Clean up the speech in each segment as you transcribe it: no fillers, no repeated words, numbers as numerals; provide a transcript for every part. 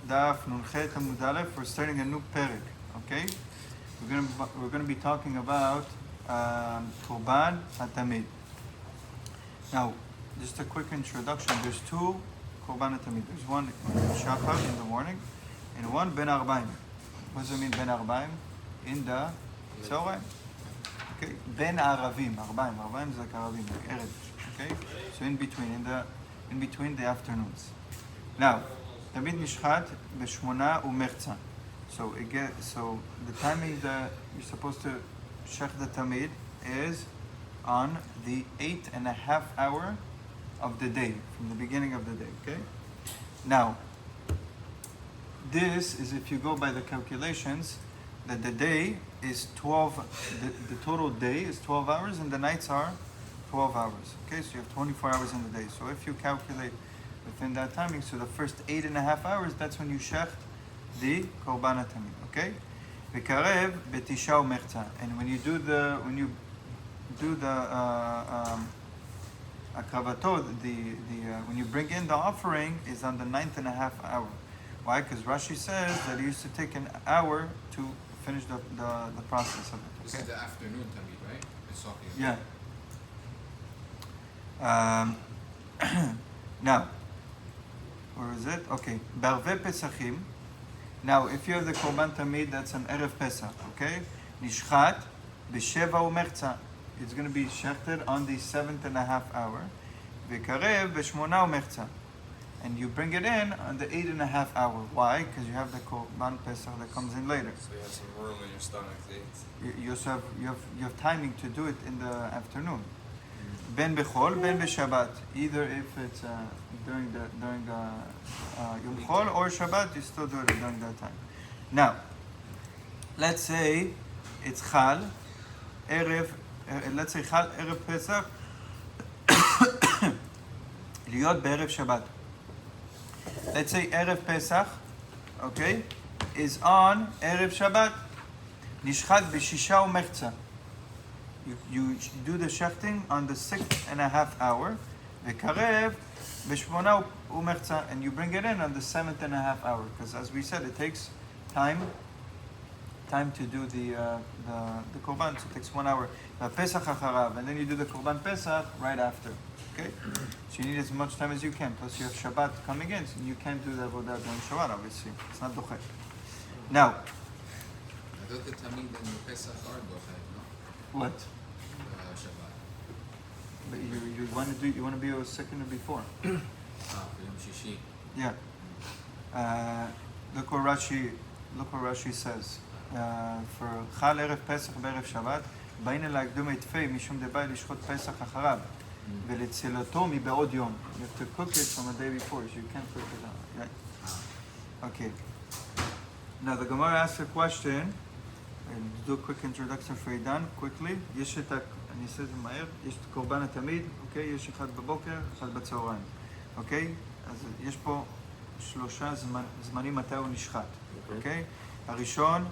Daf Nunchet Amud Aleph. We're starting a new perek. Okay, we're gonna be talking about Korban HaTamid. Now, just a quick introduction. There's two Korban HaTamid. There's one Shachar in the morning, and one Ben Arbaim. What does it mean Ben Arbaim? In the Tzoraim. Okay, Ben Aravim. Arbaim is like Aravim, like Erev. Okay, so in between the afternoons. Now, Tamid Nishchat b'shmona u'merza. So the timing that you're supposed to shech the Tamid is on the 8.5 hour of the day, from the beginning of the day. Okay. Now, this is if you go by the calculations that the day is 12. The total day is 12 hours, and the nights are 12 hours. Okay, so you have 24 hours in the day. So if you calculate within that timing, so the first 8.5 hours, that's when you shecht the Korban HaTamid. Okay? V'karev b'tisha u'merza. And when you do the akravato, when you bring in the offering, is on the 9.5 hour. Why? Because Rashi says that it used to take an hour to finish the process of it. Okay? This is the afternoon Tamid, right? It's talking Yeah. Now, where is it? Okay. Barve Pesachim. Now, if you have the Korban Tamid, that's an Erev Pesach, okay? Nishchat b'sheva u'merza. It's going to be shechted on the 7.5 hour. V'karev b'shmona u'merza. And you bring it in on the 8.5 hour. Why? Because you have the Korban Pesach that comes in later. So you have some room in your stomach to eat. You also have timing to do it in the afternoon. Ben bechol, ben b'Shabbat. Either if it's during the Yom Chol or Shabbat, you still do it during that time. Now, let's say it's Chal, let's say Chal Erev Pesach, Liot be'erev Shabbat. Let's say Erev Pesach, okay, is on Erev Shabbat. Nishchat b'shisha u'merza. You do the shechting on the 6.5 hour, v'karev b'shmona u'merza, and you bring it in on the 7.5 hour, because as we said, it takes time to do the korban. So it takes 1 hour. Pesach acharav, and then you do the korban Pesach right after. Okay, so you need as much time as you can. Plus you have Shabbat coming in, so you can't do the avodah during Shabbat. Obviously, it's not dochet. Now, I thought the Tamid and the Pesach are dochet, no? what? Shabbat. But you want to be a second or before? Yom Shishi. Yeah. Look what Rashi says. For Chal Erev Pesach Be'erev Shabbat, באים להקדום את פי משום דבאי לשחוט פסח אחריו ולצלתו מבעוד יום. You have to cook it from a day before, so you can't cook it out. Right? Okay. Now the Gemara asks a question. I'll do a quick introduction for Idan, quickly. יש את, אני אעשה את זה מהר, יש את קורבן התמיד, אוקיי? יש אחד בבוקר, אחד בצהריים. אוקיי? אז יש פה 3 זמנים מתי הוא נשחט. אוקיי? הראשון,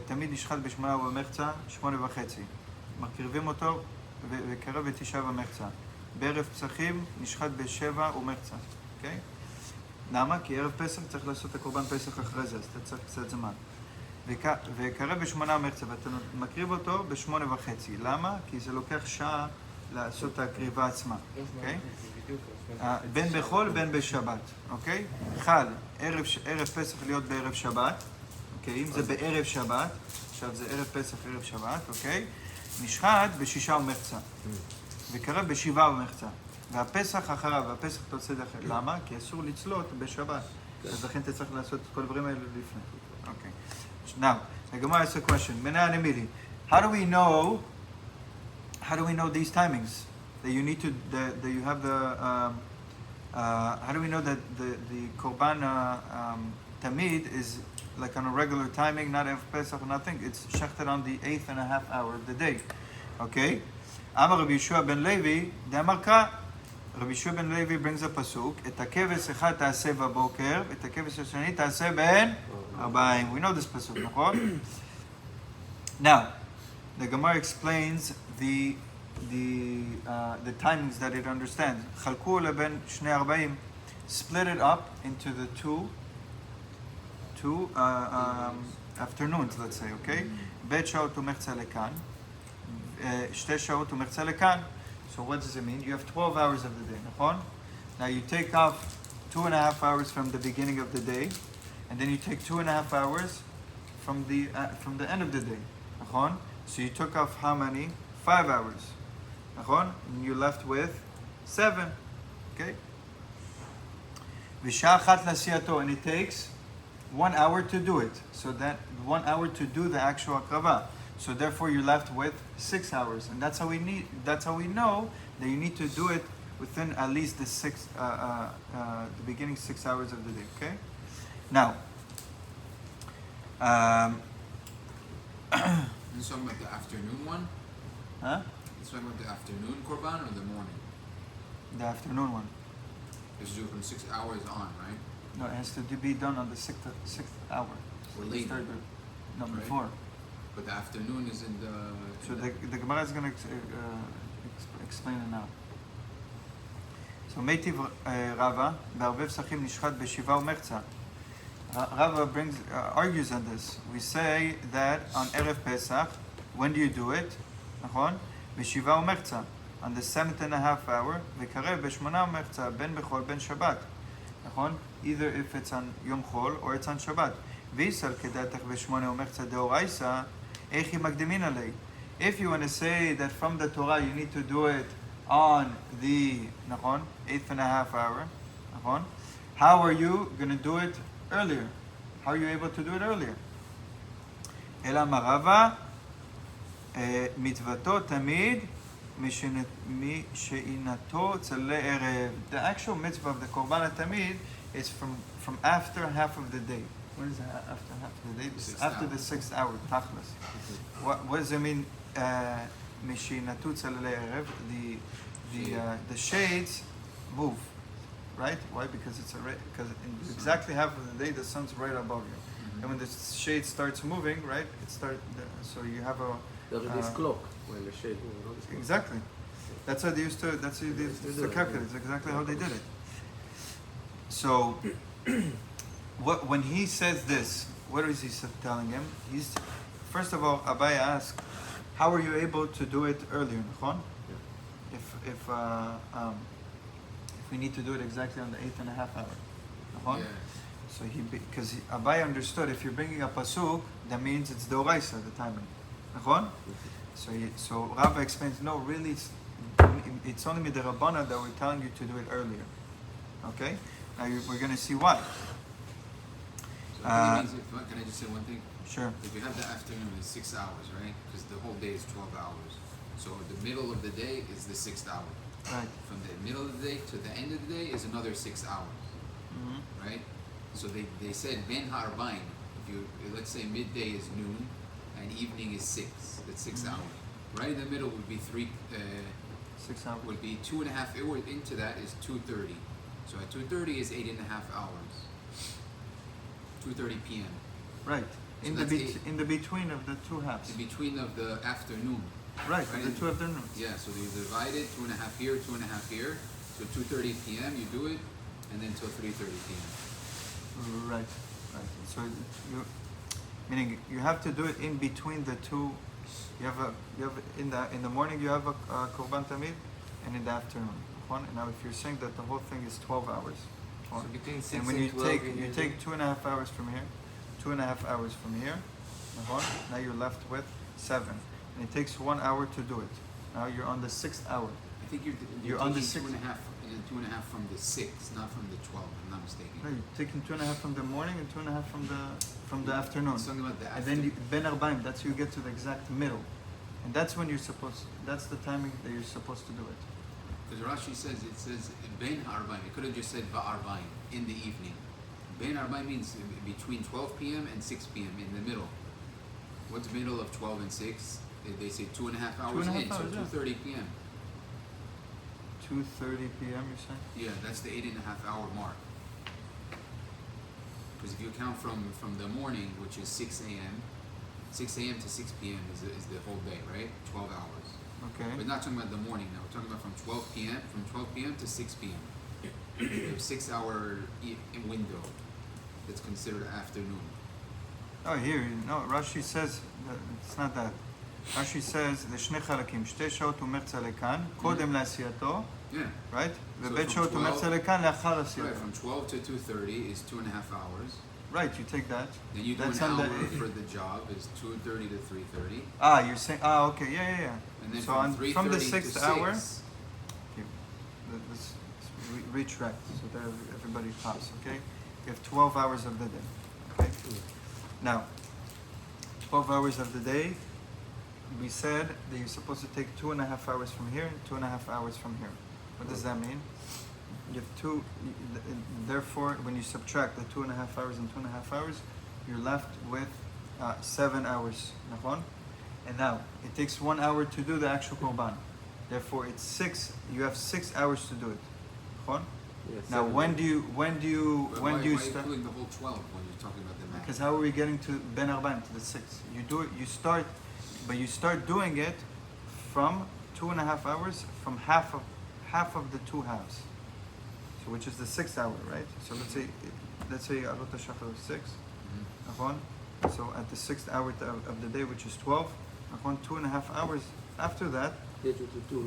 תמיד נשחט ב8 במחצה, 8:30. מקריבים אותו וקרב ב9 במחצה. בערב פסחים נשחט ב7 ומחצה. אוקיי? למה? כי ערב פסח צריך לעשות את הקורבן פסח אחרי זה, אז אתה צריך קצת זמן. וקרב ב8 מחצה, ואתה מקריב אותו ב8:30. למה? כי זה לוקח שעה לעשות את הקריבה עצמה. אוקיי? בין בחול, בין בשבת. אוקיי? חל, ערב פסח להיות בערב שבת. אוקיי? אם זה בערב שבת, עכשיו זה ערב פסח, ערב שבת, אוקיי? נשחט ב6 ומחצה. וקרב ב7 ומחצה. והפסח אחריו, והפסח אתה עושה דרך. למה? כי אסור לצלות בשבת. אז לכן אתה צריך לעשות את כל הדברים האלה לפני. אוקיי. Now, the Gemara asks a question. How do we know these timings? That you need to, that you have the, how do we know that the Korban Tamid is like on a regular timing, not Erev Pesach, nothing? It's shechted on the 8.5 hour of the day. Okay? Amar Rabbi Yeshua ben Levi, De'amar Ka. Rabbi Yeshua ben Levi brings a pasuk. Et hakevus echad ta'aseh b'boker, et hakevus hashani ta'aseh ben arbaim. We know this pasuk, נכון? Now, the Gemara explains the timings that it understands. Chalku leben shnei arba'im, split it up into the two 2 afternoons, let's say, okay? בית שעות הוא מחצה לכאן, 2 שעות הוא מחצה לכאן. So what does it mean? You have 12 hours of the day, נכון? Now you take off 2.5 hours from the beginning of the day, and then you take 2.5 hours from the end of the day, נכון? So you took off how many? 5 hours, נכון? And you're left with 7, okay? ושעה אחת לעשייתו, and it takes 1 hour to do it. So that 1 hour to do the actual הקרבה. So therefore you're left with 6 hours, and that's how we know that you need to do it within at least the beginning 6 hours of the day. Okay. Now, This talking about the afternoon one? huh? This talking about the afternoon korban or the morning? The afternoon one. It's due from 6 hours on, right? No, it has to be done on the sixth hour. Or The later. third, no, Right. before. But the afternoon is in the. So the Gemara is going to explain it now. So Meitiv Rava, בערבי פסחים נשחט בשבעה ומחצה. Rava argues on this. We say that on Erev Pesach, when do you do it? נכון? בשבעה ומחצה. On the 7.5 hour, וקרב בשמונה ומחצה, בין בחול בין שבת. נכון? Either if it's on יום חול or it's on שבת. ויסל כדתך בשמונה ומחצה דאורייסה, איך היא מקדימין עלי? If you want to say that from the Torah you need to do it on the, נכון? 8.5 hour, נכון? How are you going to do it earlier? How are you able to do it earlier? אלא מרבה, מצוותו תמיד משעינתו צללי ערב. The actual mitzvah of the korban tamid is from after half of the day. What is that after half of the day? After the 6th hour, tachlis. What does it mean? משעינתו צללי ערב. The shades move, right? Why? Because because in exactly half of the day the sun's right above you, and when the shade starts moving, right? So you have a. There is this clock when the shade moves. Exactly. That's how they used to. That's how they used to calculate. It's exactly how they did it. So, when he says this, what is he telling him? First of all, Abaye asked, "How are you able to do it earlier, Nachon? If we need to do it exactly on the 8.5 hour, Nachon? Yeah. So because Abaye understood, if you're bringing a pasuk, that means it's deoraisa, the timing, Nachon? So Rabbi explains, no, really, it's only midrabana that we're telling you to do it earlier. Okay? Now we're going to see why. So I think it means, can I just say one thing? Sure. If you have the afternoon, it's 6 hours, right? Because the whole day is 12 hours. So the middle of the day is the 6th hour. Right. From the middle of the day to the end of the day is another 6 hours, Mm-hmm. right? So they said ben harbain. If you let's say midday is noon, and evening is 6. That's 6 Mhm. hours. Right in the middle would be 6 hours. would be 2.5 hours. Into that is 2:30. So at 2:30 is 8.5 hours. 2:30 p.m. Right. So In the between of the two halves. In between of the afternoon. Right. Right. The two afternoons. Yeah. So you divide it 2.5 here, 2.5 here. So 2:30 p.m. you do it, and then till 3:30 p.m. Right. Right. So meaning you have to do it in between the two. You have in the morning you have a korban tamid, and in the afternoon. Now if you're saying that the whole thing is 12 hours. So between 6 And when and you 12, take 2.5 hours from here, 2.5 hours from here, now you're left with 7. And it takes 1 hour to do it. Now you're on the 6th hour. I think you're on the taking 6th. 2.5 from the 6, not from the 12. I'm not mistaken. No, you're taking 2.5 from the morning and 2.5 from the afternoon. It's talking about the And then ben arbaim, that's you get to the exact middle. And that's when that's the timing that you're supposed to do it. Because Rashi says, it says ben harbaim. It could have just said ba'arbaim, in the evening. Ben harbaim means between 12 p.m. and 6 p.m. in the middle. What's middle of 12 and 6? They say 2.5 hours 2.5 in, hours, so 2:30 p.m. 2:30 p.m. you're saying? Yeah, that's the 8.5 hour mark. Because if you count from the morning, which is 6 a.m., 6 a.m. to 6 p.m. is the whole day, right? 12 hours. Okay. We're not talking about the morning now. We're talking about from 12 p.m. to 6 p.m. We have 6 hour window. that's considered afternoon? Oh, here, no, Rashi says, it's not that. Rashi says, לשני חלקים, 2 שעות ומרצה לכאן, קודם לעשייתו, Yeah. right? So ובית from שעות 12 ומרצה לכאן לאחר Right, עשייתו. from 12 to 2:30 is 2.5 hours. Right, you take that. Then you do That's an on hour the- for the job is 2:30 to 3:30. You're saying, okay, yeah. And then So from on, 3:30 from the to 6th 6, hour, let's retract so that everybody pops, okay? You have 12 hours of the day, okay? Now, 12 hours of the day, we said that you're supposed to take 2.5 hours from here and 2.5 hours from here. What does that mean? You have therefore, when you subtract the 2.5 hours and 2.5 hours, you're left with 7 hours. Nachon? And now, it takes 1 hour to do the actual korban. Therefore, it's 6. You have 6 hours to do it. Nachon? Yes, Now, when do you Why start? are you including the whole 12 when you're talking about the math? Because how are we getting to Ben Arbaim, to the 6? You do it. You start doing it from 2.5 hours, from half of the 2 halves. So which is the 6th hour, right? So let's say Arot HaShachar is 6. Nachon? So at the 6th hour of the day, which is 12, Nachon, 2.5 hours after that,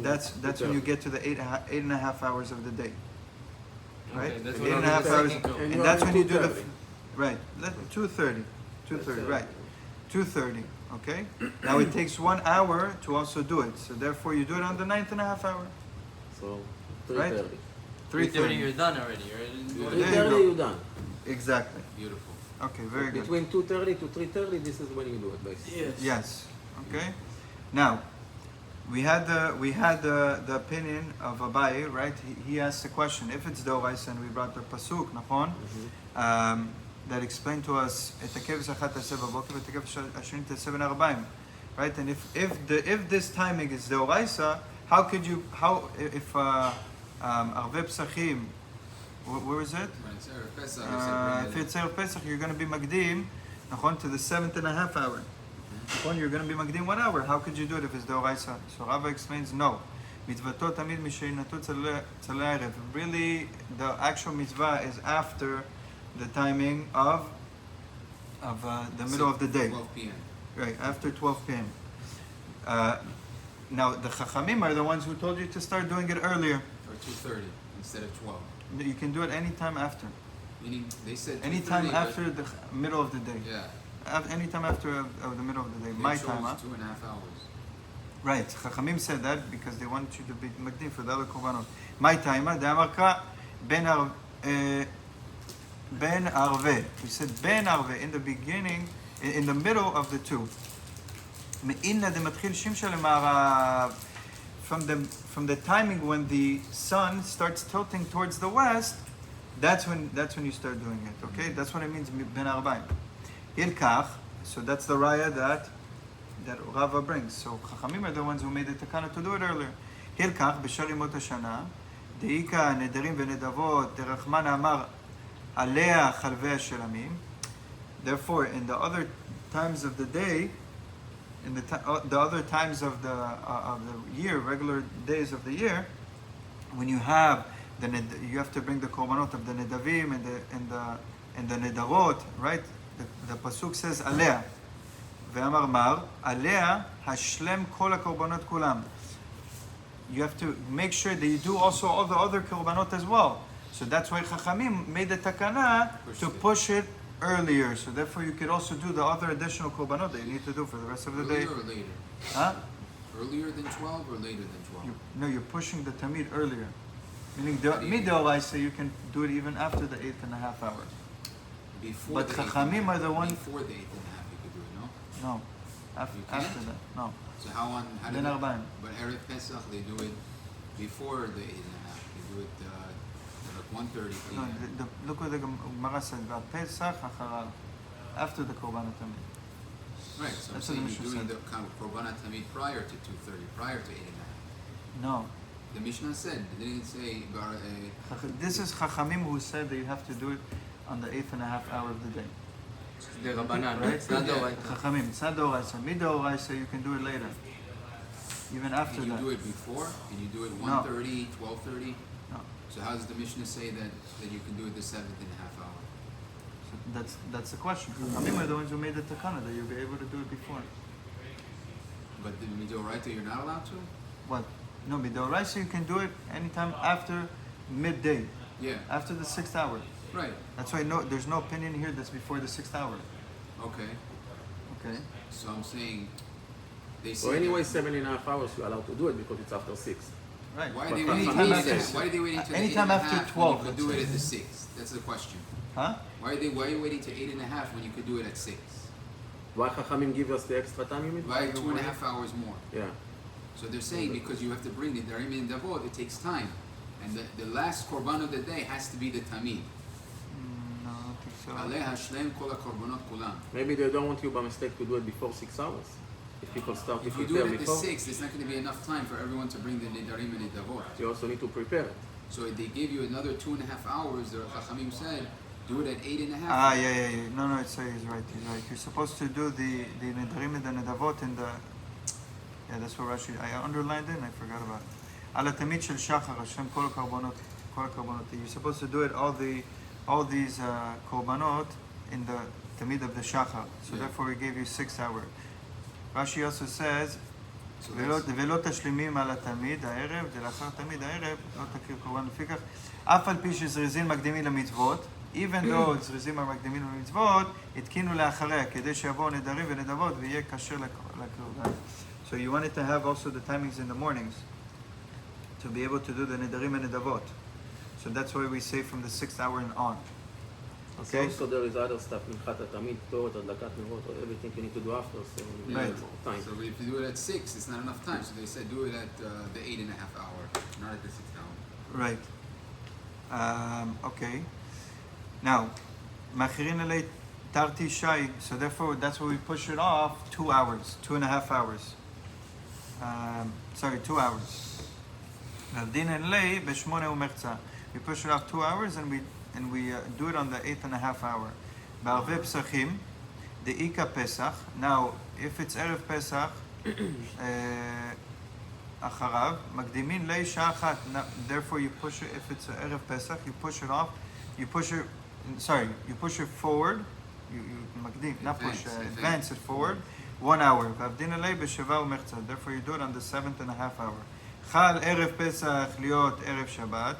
that's when you get to the 8.5 hours of the day. Right? Okay, that's The what I 8.5 was hours, thinking. and that's when you do the 2:30. right. 2:30, 2:30, right? 2:30. Okay. Now it takes 1 hour to also do it. So therefore, you do it on the 9.5 hour. So, Right? 3:30. 3:30, you're done already. There you 3:30 go. you're done. Exactly. Beautiful. Okay. Very good. Between 2:30 to 3:30, this is when you do it, basically. Yes. Okay. Now, we had the opinion of Abaye, right? He asked the question: if it's Dorais, and we brought the pasuk, Nachon, that explained to us "Etakev zachat taseh b'boker v'etakev ashrin taseh ben arba'im," right? And if this timing is Doraisa, how could you if Arvei Pesachim, where is it? When it's Erev Pesach, you said If bring it's Erev Pesach, you're going to be Magdim, Nachon, to the 7.5 hour. Nachon, you're going to be Magdim 1 hour. How could you do it if it's Deoraisa? So Rava explains, no. Mitzvatot tamid misheinatot tzalei erev. Really, the actual mitzvah is after the timing of the middle of the day. 12 p.m. Right, after 12 p.m. Now, the Chachamim are the ones who told you to start doing it earlier. Or 2:30 instead of 12. You can do it anytime after. Meaning they said 2:30, Anytime but- after the middle of the day. Yeah. Anytime after of the middle of the day. They My chose time, huh? 2.5 hours. Right. Chachamim said that because they want you to be magdim for the other korbanot. My time, the Amarka ben Arve. We said ben Arve in the beginning, in the middle of the two. Me'inna de matchil shimsha lemarav. From the timing when the sun starts tilting towards the west, that's when you start doing it. Okay, that's what it means ben arba'im. Hilkach. So that's the raya that Rava brings. So Chachamim are the ones who made the takana to do it earlier. Hilkach b'shar yemot hashana deika nedarim v'nedavot derachman amar alea chalvei hashelamim. Therefore, in the other times of the day, in the other times of the year, regular days of the year, when you have you have to bring the korbanot of the nedavim and the nedarot, right? The pasuk says alea, ve'amar mar alea hashlem kol hakorbanot kulam. You have to make sure that you do also all the other korbanot as well. So that's why Chachamim made the takana to push it earlier. So therefore you could also do the other additional korbanot that you need to do for the rest of the day. Earlier or later? Huh? Earlier than 12 or later than 12? You're pushing the tamid earlier. Meaning midoraisa you can do it even after the 8.5 hours. Before But the Chachamim are the one. Before the 8.5 you could do it, no? No, after You can't? that. No. So how do Ben they, arba'im. but Erev Pesach they do it before the 8.5. They do it like 1:30 No, p.m. look what the Gemara said about Pesach acharav, after the korban tamid. Right, so I'm That's what saying the you're Mishnah doing said. the kind of Korbanat Tamid prior to 2:30, prior to 8.5. No. The Mishnah said, they didn't say, This is Chachamim who said that you have to do it on the 8.5 hour of the day. The Rabbanan, Right? it's not the right. Chachamim, it's not Doraisa. Midoraisa, you can do it later. Even after can you that. do it before? Can you do it No. 1:30, 12:30? No. So how does the Mishnah say that you can do it the 7.5 hour? So That's the question. Chachamim are the ones who made the takana that you'll be able to do it before. But the midoraita, you're not allowed to? What? No, midoraisa you can do it anytime after midday, Yeah. after the 6th hour. Right. That's why there's no opinion here that's before the 6th hour. Okay. Okay. So I'm saying they say So anyway, that- 7.5 hours you're allowed to do it because it's after 6. Right. Why are But they from waiting Chachamim till says- why are they waiting till Anytime 8.5 after 12, when you could do let's it say. at the 6? That's the question. Huh? Why are you waiting till 8.5 when you could do it at 6? Why Chachamim give us the extra time, you mean? Why 2.5 hours more? Yeah. So they're saying because you have to bring the darim and davot, it takes time. And the last korban of the day has to be the tamid. No, I don't think so. Aleha shlem kol hakorbanot kulam. Maybe they don't want you by mistake to do it before 6 hours. If people start to If you prepare do it at the before, 6, there's not going to be enough time for everyone to bring the nedarim and davot. you also need to prepare it. So if they give you another 2.5 hours, the Chachamim said, do it at 8.5. Ah, yeah. No, he's right. You're supposed to do the nedarim and the nedavot in the. Yeah, that's what Rashi. I underlined it and I forgot about it. Ala tamid shel shachar Hashem kol korbanot. You're supposed to do it all these korbanot in the tamid of the shachar. So Yeah. therefore, we gave you 6 hours. Rashi also says. So ולא תשלימים על התמיד הערב, ולאחר תמיד הערב לא תקריב קורבן לפיכך, אף על פי שזריזין מקדימים למצוות, even though זריזים המקדימים למצוות, התקינו לאחריה, כדי שיבואו נדרים ונדבות ויהיה כשר לקורבן. So you wanted to have also the timings in the mornings, to be able to do the נדרים and נדבות. So that's why we say from the 6th hour and on. Okay? Also there is other stuff, Minchat HaTamid, Torah, Adlakat Nerot, or everything you need to do after, so you need Right. more time. So if you do it at 6, it's not enough time. So they said do it at the 8.5 hour, not at the 6th hour. Right. Okay. Now, Machirin alei tarti shai. So therefore, that's why we push it off 2 hours, 2.5 hours. 2 hours. Din alei b'shmone umerza. We push it off 2 hours and we do it on the 8.5 hour. Ba'arvei Pesachim, the Ika Pesach. Now, if it's Erev Pesach, Acharav, Magdimin Lei Sha'achat. Therefore, you push it, if it's Erev Pesach, you push it off, you push it forward, you Magdim, not push, advance it forward, 1 hour. V'avdin Lei b'sheva u'merza. Therefore, you do it on the 7.5 hour. Chal Erev Pesach liot Erev Shabbat.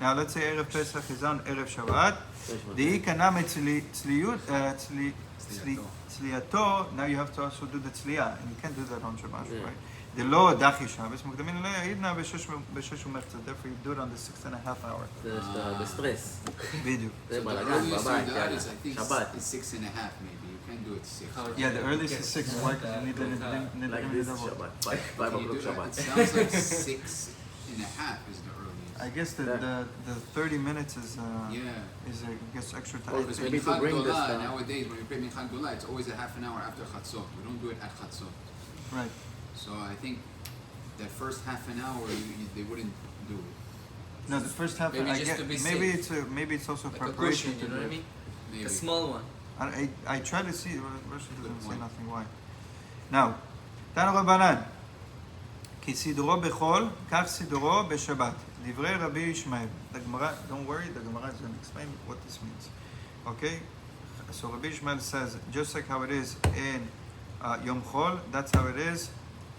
Now, let's say Erev Pesach is on Erev Shabbat. The Ikanam tzliyato. Now you have to also do the tzliya, and you can't do that on Shabbat, right? The lo dachi Shabbos. Mukdamin le'idna b'shesh u'merza. Therefore, you do it on the 6.5 hour. The stress. Video. זה So the בלאגן, earliest בבית, you do it יאללה. is, I think, שבת. it's 6.5 maybe. You can't do it 6. Yeah, the earliest is 6. Why? Because you need the Like this Shabbat, 5 Can you o'clock do that? Shabbat. It sounds like 6.5 is the earliest. I guess the 30 minutes is Yeah. I guess extra Well, time. Because Maybe to Minchag bring this Golah, down. nowadays, when we pray Minchag Golah, it's always a half an hour after Chatzot. We don't do it at Chatzot. Right. So I think that first half an hour, they wouldn't do it. No, the first half. Maybe I just get, to be maybe safe. maybe it's also Like a preparation cushion, you to know do what I it. mean? Maybe. A small one. I try to see. Rashi doesn't say point. nothing. Why? Now, Tanu Rabbanan. כי סידורו בחול, כך סידורו בשבת. דברי רבי ישמעאל. The Gemara, don't worry, the Gemara is going to explain what this means. Okay? So Rabbi Yishmael says, just like how it is in Yom Chol, that's how it is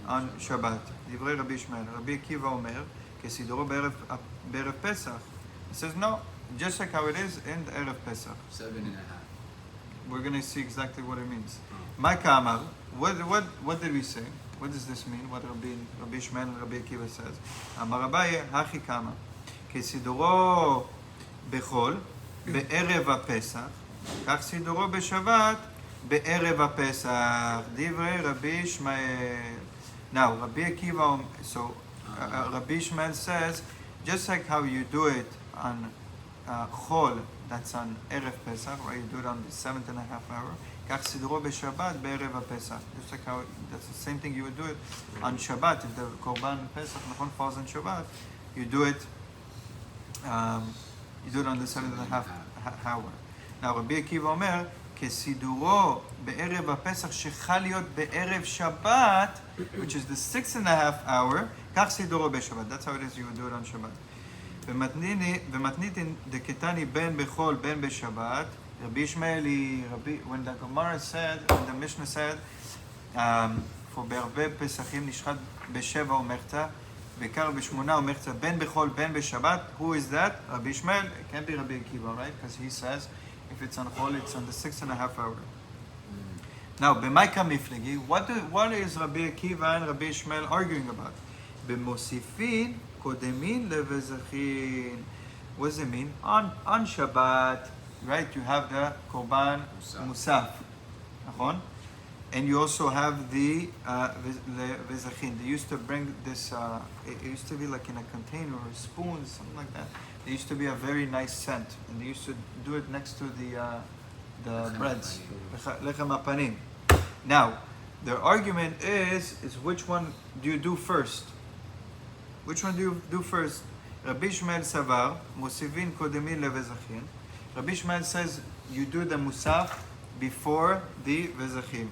on Shabbat. דברי רבי ישמעאל. רבי עקיבא אומר, כסידורו בערב פסח. He says, no, just like how it is in the Erev Pesach. 7.5. We're going to see exactly what it means. My Kamar, what did we say? What does this mean? What Rabbi Yishmael and Rabbi Akiva says? Amar Abaye, Hachi Kama. כסידורו בחול, בערב הפסח, כך סידורו בשבת, בערב הפסח. דברי רבי ישמעאל. Now, Rabbi Akiva, so Rabbi Yishmael says, just like how you do it on Chol, that's on Erev Pesach, right? You do it on the 7.5 hour. כך סידורו בשבת בערב הפסח. Just like how, that's the same thing you would do it on Shabbat. If the Korban Pesach falls on Shabbat, you do it on the 7.5 hour. Now, Rabbi Akiva אומר, כסידורו בערב הפסח שחל להיות בערב שבת, which is the 6.5 hour, כך סידורו בשבת. That's how it is you would do it on Shabbat. ומתניתין דקתני בין בחול בין בשבת, Rabbi Ishmael, when the Gemara said, when the Mishnah said, for בערבי פסחים נשחט בשבע ומחצה, בעיקר בשמונה ומחצה, בין בחול בין בשבת, who is that? Rabbi Ishmael, it can't be Rabbi Akiva, right? Because he says, if it's on Chol, it's on the 6.5 hour. Now, b'maika miflegi, what is Rabbi Akiva and Rabbi Ishmael arguing about? B'mosifin kodemin levezachin. What does it mean? On Shabbat, right? You have the korban musaf, נכון? And you also have the vezachin. They used to bring this. It used to be like in a container or spoons, something like that. There used to be a very nice scent, and they used to do it next to the breads, lechem hapanim. Now, their argument is which one do you do first? Which one do you do first? Rabbi Ishmael savar mosivin kodemin levezachin. Rabbi Ishmael says you do the musaf before the vezachin.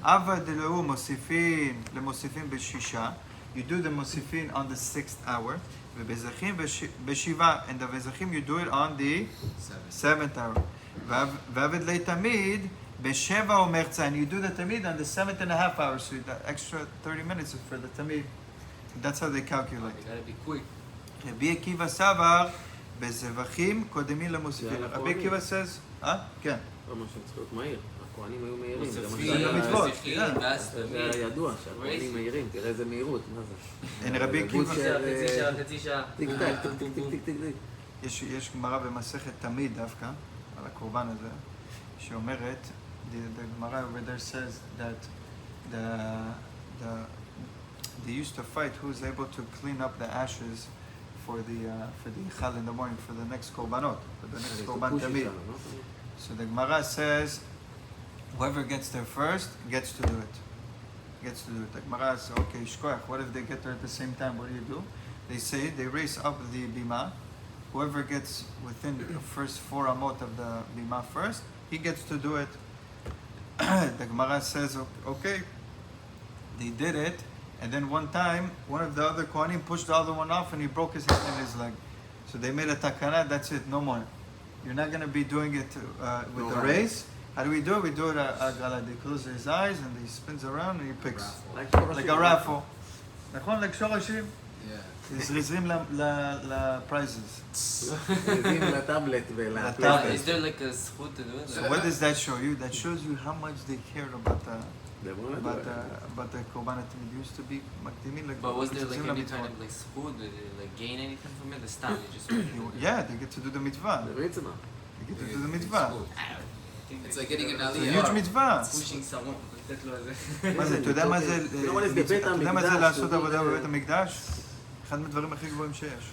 Ava deleu mosifin lemosifin b'shisha. You do the mosifin on the 6th hour. Vebezachin b'shiva, and the vezachim you do it on the 7th hour. V'avid leitamid b'sheva umerza, and you do the tamid on the 7.5 hours. So the extra 30 minutes is for the tamid. That's how they calculate. You gotta be quick. Rabbi Akiva savar bezevachim kodemin lemosifin. Rabbi Akiva says, כן. לא מה שהם צריכים להיות מהיר. הכהנים היו מהירים. זה מוספים, זה היה ידוע שהכהנים מהירים. תראה איזה מהירות, מה זה? אין רבי עקיבא. חצי שעה. טיק טק, טיק טיק טיק טיק טיק. יש גמרא במסכת תמיד דווקא, על הקורבן הזה, שאומרת, the גמרא over there says that they used to fight who's able to clean up the ashes for the Ichal in the morning, for the next korbanot, for the next korban tamid. So the Gemara says, whoever gets there first gets to do it. The Gemara says, okay, shkoyach, what if they get there at the same time? What do? They say, they raise up the bima. Whoever gets within the first 4 amot of the bima first, he gets to do it. The Gemara says, okay, they did it, and then one time, one of the other Kohanim pushed the other one off and he broke his hand and his leg. So they made a takana, that's it, no more. You're not going to be doing it with the race. How do we do it? We do it they close his eyes and he spins around and he picks. Like a raffle. נכון? like שורשים. זריזים לפrizes. זריזים לטאבלט Is there like a zchut to do it? So what does that show you? That shows you how much they cared about the korban tamid. Used to be מקדימים. But was there like any kind of like zchut? Did they like gain anything from it? The stam, they just Yeah, they get to do the mitzvah. They get to do the mitzvah. It's like getting an It's a huge mitzvah. pushing someone. לתת לו איזה. מה זה, אתה יודע מה זה לעשות עבודה בבית המקדש? אחד מהדברים הכי גבוהים שיש.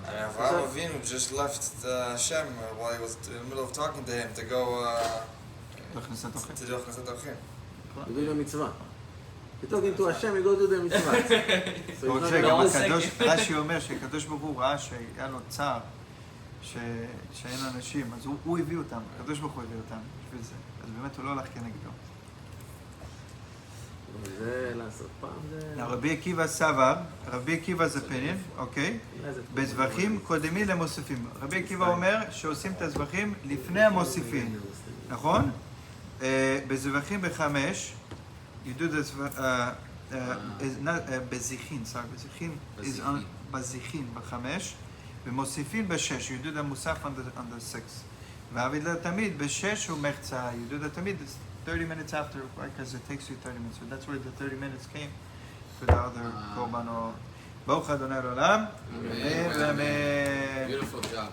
Avraham Avinu just left Hashem while he was in the middle of talking to him to go לא הכנסת אורחים. to do הכנסת אורחים. You do the mitzvah. You talking to Hashem, you go do the mitzvah. So עוד it's שגם not הקדוש, רש"י אומר שהקדוש ברוך הוא ראה שהיה לו צער, שאין אנשים, אז הוא הביא אותם, הקדוש ברוך הוא הביא אותם בשביל זה. אז באמת הוא לא הלך כנגדו. זה לעשות פעם זה... רבי עקיבא סבר, רבי עקיבא זה פניין, אוקיי? בזבחים קודמים למוסיפים. רבי עקיבא אומר שעושים את הזבחים לפני המוסיפים, נכון? בזבחים ב5, you do this, בזיחין, בזיחין is on בזיחין ב5, ומוסיפים ב6, you do the musaf on the 6. ועביד לתמיד ב6 הוא מחצה, you do the תמיד 30 minutes after, right? Because it takes you 30 minutes. So that's where the 30 minutes came for the other korbanot. Baruch Adonai Olam. Amen. Beautiful job.